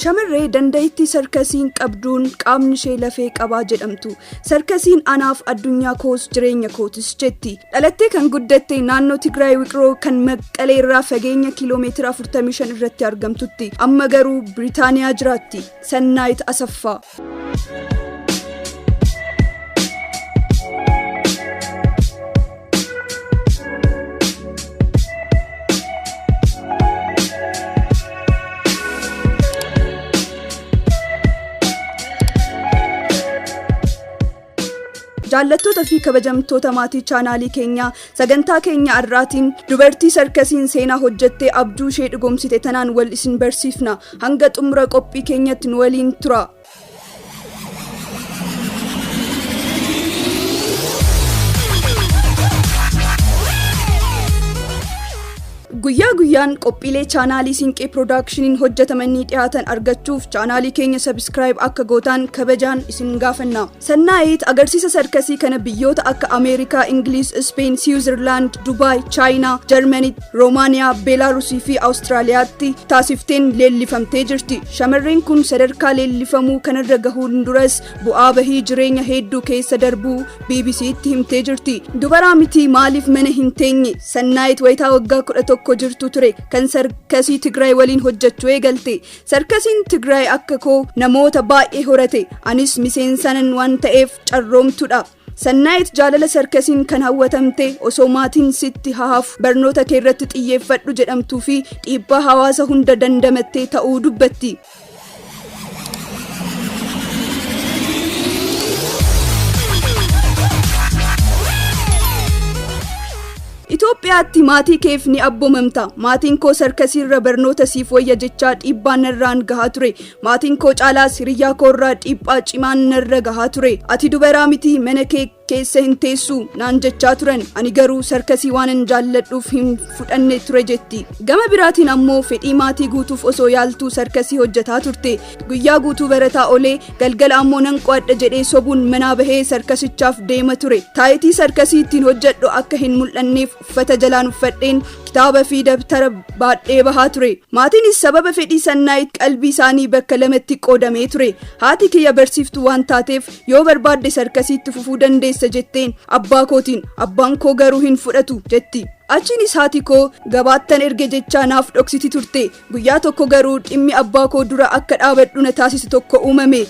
Shamarree dandeettii sarkasiin qabduun qaamni ishee lafee qabaa jedhamtu. Sarkasiin anaaf addunyaa koos jireenya kootis jetti. Dhalattee kan guddatte naannoo Tigraay Wiqiroo kan Maqalee irraa fageenya kiiloomeetira 45 irratti argamtutti. Amma garuu Biriitaaniyaa jiraatti. Senayt Aseffa. Jaallattoota fi kabajamtoota maatii chaanaalii keenya sagantaa keenya har'aatiin dubartii sarkasiin seenaa hojjettee abjuu ishee dhugoomsite tanaan wal isin barsiifna. Hanga xumura qophii keenyatti nu waliin tura. Guyyaa guyyaan qophiilee chaanaalii Sinqee Productioniin hojjetamanii dhiyaatan argachuuf chaanaalii keenya subscribe akka gootan kabajaan isin gaafanna. Senayt agarsiisa sarkasii kana biyyoota akka Ameerikaa, Ingiliz, Spain, Switzerland, Dubai, China, Germany, Romania, Belarus fi Australiyaatti taasifteen leellifamtee jirti. Shamarreen kun sadarkaa leellifamuu kanarra gahuun duras bu'aa bahii jireenya hedduu keessa darbuu BBC'tti himtee jirti. Dubartii maaliif mana hin teenye? Senayt wayitaa waggaa 11 jirtu ture kan sarkasii Tigray waliin hojjechuu eegalte. Sarkasiin Tigray akka koo namoota baay'ee horate. Anis miseensanan waan ta'eef carroomtudha. Senayt jaalala sarkasiin kan hawwatamte osoo maatiin sitti hahaaf barnoota kee irratti xiyyeeffadhu jedhamtuu fi dhiibbaa hawaasa hunda dandamattee ta'uu dubbatti. Itoophiyaatti maatii keef ni abboomamta. Maatiin koo sarkasiirra barnoota siif wayya jechaa dhiibbaan narraan gahaa ture. Maatiin koo caalaas hiriyaa koorraa dhiibbaa cimaan narra gahaa ture. Ati dubaraa miti mana kee keessa hin teessuu naan jechaa turan. Ani garuu sarkasii waanan jaalladhuuf hin fudhanne ture jetti. Gama biraatiin ammoo fedhii maatii guutuuf osoo yaaltuu sarkasii hojjetaa turte. Guyyaa guutuu barataa olee galgala ammoo nan qo'adha jedhee sobuun manaa bahee sarkasichaaf deema ture. Taayitii sarkasii ittiin hojjedhu akka hin mul'anneef uffata jalaan uffadheen kitaaba fi dabtara baadhee bahaa ture. Maatiinis sababa fedhii Senayt qalbii isaanii bakka lamatti qoodamee ture. Haati kiyya barsiiftuu waan taateef yoo barbaadde sarkasiitti fufuu dandeessa jetteen abbaa kootiin abbaan koo garuu hin fudhatu jetti. Achiinis haati koo gabaattan erge jechaa naaf dhoksiti turte. Guyyaa tokko garuu dhimmi abbaa koo dura akka dhaabadhu na taasise tokko uumame.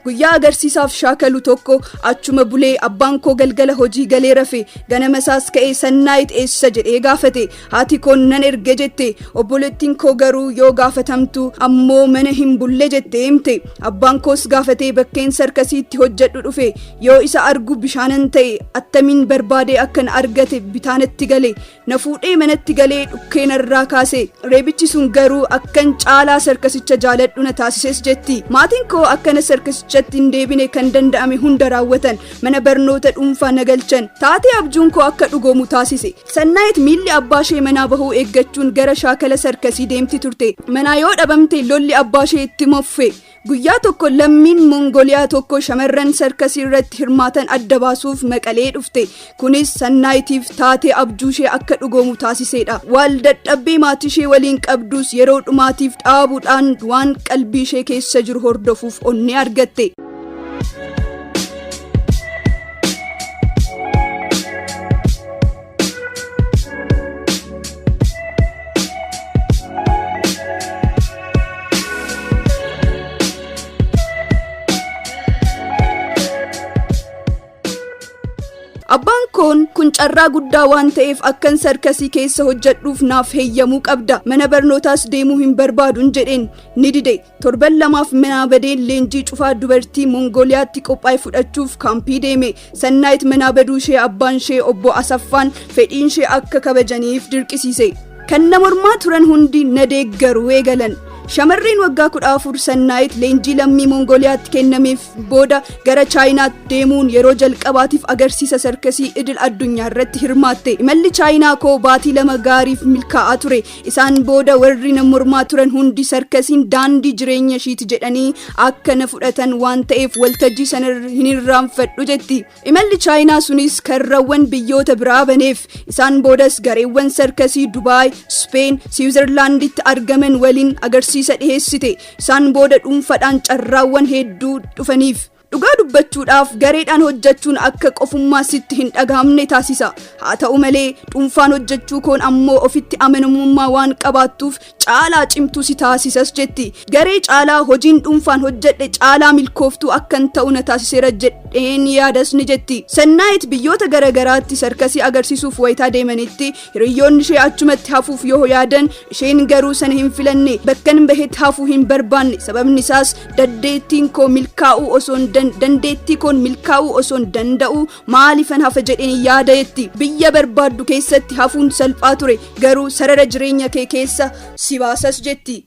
Guyyaa agarsiisaaf shaakalu tokko achuma bulee abbaan koo galgala hojii galee rafe. Ganama isaas ka'ee Senayt eessa jedhee gaafate. Haati koo nan erge jette. Obboleettiin koo garuu yoo gaafatamtu ammoo mana hin bulle jettee himte. Abbaan koos gaafatee bakkeen sarkasiitti hojjedhu dhufe. Yoo isa argu bishaanan ta'e attamiin barbaadee akkan argate bitaanatti gale. Na fuudhee manatti galee dhukkee narraa kaase. Reebichi sun garuu akkan caalaa sarkasicha jaaladhu na taasises jetti. Maatiin koo akkana sarkasicha jattiin deebine kan danda'ame hunda raawwatan. Mana barnoota dhuunfaa nagalchan. Taatee abjuun koo akka dhugoomu taasise. Senayt miilli abbaa ishee manaa bahuu eeggachuun gara shaakala sarkasii deemti turte. Manaa yoo dhabamte lolli abbaa ishee itti moffe. Guyyaa tokko lammiin Mongoliyaa tokko shamarran sarkasii irratti hirmaatan adda baasuuf Maqalee dhufte. Kunis Senaytiif taatee abjuu ishee akka dhugoomu taasisedha. Wal dadhabbii maatii ishee waliin qabdus yeroo dhumaatiif dhaabuudhaan waan qalbii ishee keessa jiru hordofuuf onnee argatte. Abbaan kun carraa guddaa waan ta'eef akkan sarkasii keessa hojjedhuuf naaf heeyyamuu qabda. Mana barnootaas deemuu hin barbaadun jedheen ni dide. Torban lamaaf manaa badeen leenjii cufaa dubartii Mongoliyaatti qophaa'e fudhachuuf kaampii deeme. Senayt manaa baduu ishee abbaan ishee obbo Asaffaan fedhiin ishee akka kabajaniif dirqisiise. Kan na mormaa turan hundi na deeggaruu eegalan. Shamarreen waggaa 14 Senayt leenjii lammii Mongooliyaatti kennameef booda gara Chaayinaatti deemuun yeroo jalqabaatiif agarsiisa sarkasii idil addunyaarratti hirmaatte. Imalli Chaayinaa koo baatii 2 gaariif milkaa'aa ture. Isaan booda warri na mormaa turan hundi sarkasiin daandii jireenya ishiiti jedhanii akka na fudhatan waan ta'eef waltajjii sana hin irraanfadhu jetti. Imalli Chaayinaa sunis karrawwan biyyoota biraa baneef. Isaan boodas gareewwan sarkasii Dubaay, Speen, Switzerlanditti argaman waliin agarsiisa dhiheessite. Isaan booda dhuunfaadhaan carraawwan hedduu dhufaniif. Dhugaa dubbachuudhaaf gareedhaan hojjechuun akka qofummaa sitti hin dhagahamne taasisa. Haa ta'u malee dhuunfaan hojjechuu koon ammoo ofitti amanamummaa waan qabaattuuf caalaa cimtuu si taasisas jetti. Garee caalaa hojiin dhuunfaan hojjedhe caalaa milkooftuu akkan ta'u na taasiseera jedheen yaadas ni jetti. Senayt biyyoota garagaraatti sarkasii agarsiisuuf wayitaa deemanitti hiriyyoonni ishee achumatti hafuuf yoo yaadan isheen garuu sana hin filanne bakkan bahetti hafuu hin barbaanne. Sababni isaas dandeettiin koo milkaa'uu osoo dandeettii koon milkaa'uu osoo danda'u maalifan hafa jedheen yaadayetti. Biyya barbaaddu keessatti hafuun salphaa ture garuu sarara jireenya kee keessa si baasas jetti.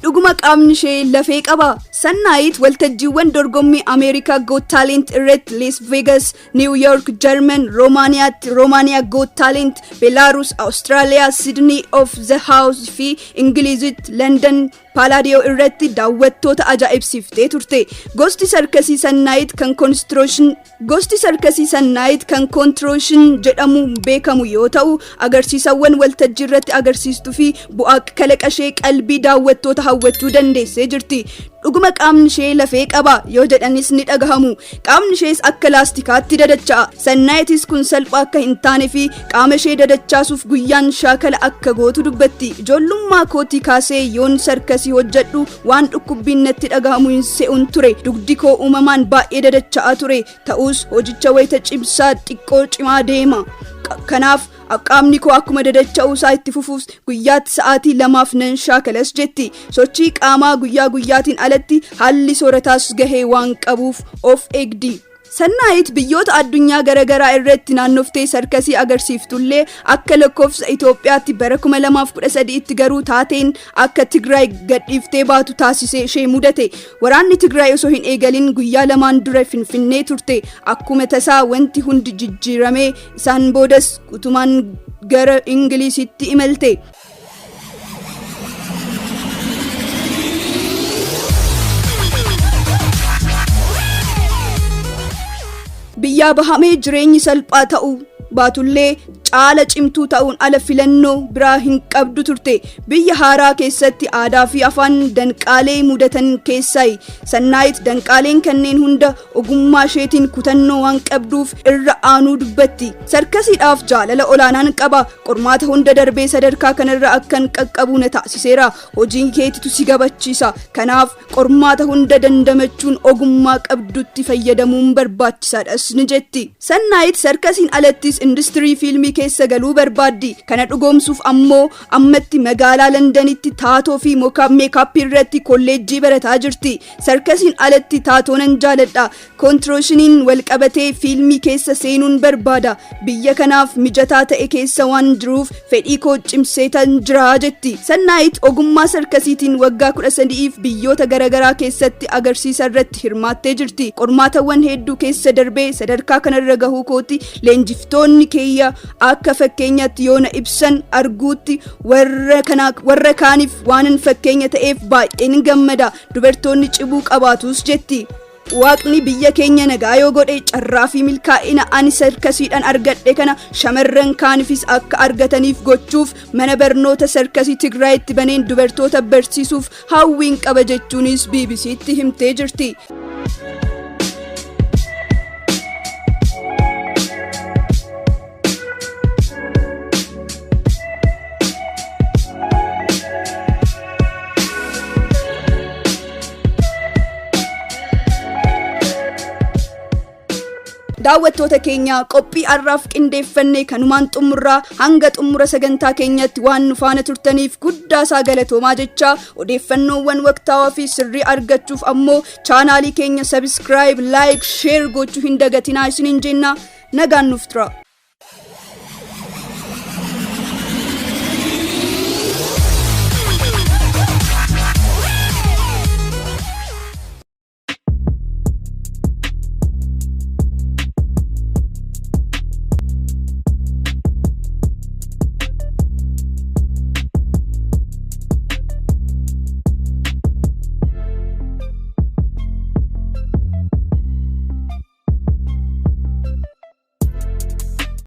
Dhuguma qaamni ishee lafee qaba. Senayt waltajjiiwwan dorgommii America Got Talent irratti Las Vegas, New York, German, Romania Got Talent, Belarus, Australia, Sydney of the House fi Ingilizitti London Palladium irratti daawwattoota ajaa'ibsiiftee turte. Gosti sarkasii Senayt kan contortion jedhamu beekamu yoo ta'u agarsiisawwan waltajjii irratti agarsiistuu fi bu'aa kalaqa ishee qalbii daawwattoota hawwachuu dandeessee jirti. Dhuguma qaamni ishee lafee qaba yoo jedhanis ni dhagahamu. Qaamni ishees akka laastikaatti dadacha'a. Senaytis kun salphaa akka hin taane fi qaama ishee dadachaasuuf guyyaan shaakala akka gootu dubbatti. Ijoollummaa kootii kaasee yoon sarkasii hojjedhu waan dhukkubbiin natti dhagahamu hin se'uun ture. Dugdi koo uumamaan baay'ee dadacha'a ture. Ta'us hojicha wayita cimsaa xiqqoo cimaa deema. Kanaaf qaamni koo akkuma dadacha'uu isaa itti fufuuf guyyaatti sa'aatii 2 nan shaakalas jetti. Sochii qaamaa guyyaa guyyaatiin alatti haalli soorataas gahee waan qabuuf of eegdi. Senayt biyyoota addunyaa garagaraa irratti naannoftee sarkasii agarsiiftullee akka lakkoofsa Itoophiyaatti bara 2013tti garuu taateen akka Tigray gadhiiftee baatu taasisee ishee mudate. Waraanni Tigray osoo hin eegalin guyyaa 2 dura Finfinnee turte. Akkuma tasaa wanti hundi jijjiirame. Isaan boodas utumaan gara Ingilizitti imalte. Biyyaa bahamee jireenyi salphaa ta'uu baatullee caala cimtuu ta'uun ala filannoo biraa hin qabdu turte. Biyya haaraa keessatti aadaa fi afaan danqaalee mudatan keessaayi. Senayt danqaaleen kanneen hunda ogummaa isheetiin kutannoo waan qabduuf irra aanuu dubbatti. Sarkasiidhaaf jaalala olaanaan qaba. Qormaata hunda darbee sadarkaa kanarra akkan qaqqabu na taasiseera. Hojiin keetitu si gabachiisa. Kanaaf qormaata hunda dandamachuun ogummaa qabdutti fayyadamuun barbaachisaadhas ni jetti. Senayt sarkasiin alattis industirii fiilmii keessa galuu barbaaddi. Kana dhugoomsuuf ammoo ammatti magaalaa Londanitti taatoo fi meekaappii irratti kolleejjii barataa jirti. Sarkasiin alatti taatoo nan jaaladha. Kontorshiniin walqabatee fiilmii keessa seenuun barbaada. Biyya kanaaf mijataa ta'e keessa waan jiruuf fedhii koo cimsee tan jira jetti. Senayt ogummaa sarkasiitiin waggaa 13f biyyoota garagaraa keessatti agarsiisa irratti hirmaattee jirti. Qormaatawwan hedduu keessa darbee sadarkaa kanarra gahuu kooti leenjiftoonni kiyyaa akka fakkeenyaatti yoona ibsan arguutti warra kaaniif waanan fakkeenya ta'eef baay'een gammada. Dubartoonni cibuu qabaatus jetti. Waaqni biyya keenya nagaa yoo godhe carraa fi milkaa'ina ani sarkasiidhaan argadhe kana shamarran kaanifis akka argataniif gochuuf mana barnoota sarkasii Tigraayitti baneen dubartoota barsiisuuf hawwiin qaba jechuunis BBC'tti himtee jirti. daawwattoota keenya qophii arraaf qindeeffannee kanumaan xumurraa hanga xumura sagantaa keenyatti waan nu faana turtaniif guddaa isaa galatoomaa jecha odeeffannoowwan waqtaawaa fi sirrii argachuuf ammoo chaanaalii keenya subscribe like share gochuu hin dagatinaa isiniin jenna nagaan nuuf tura.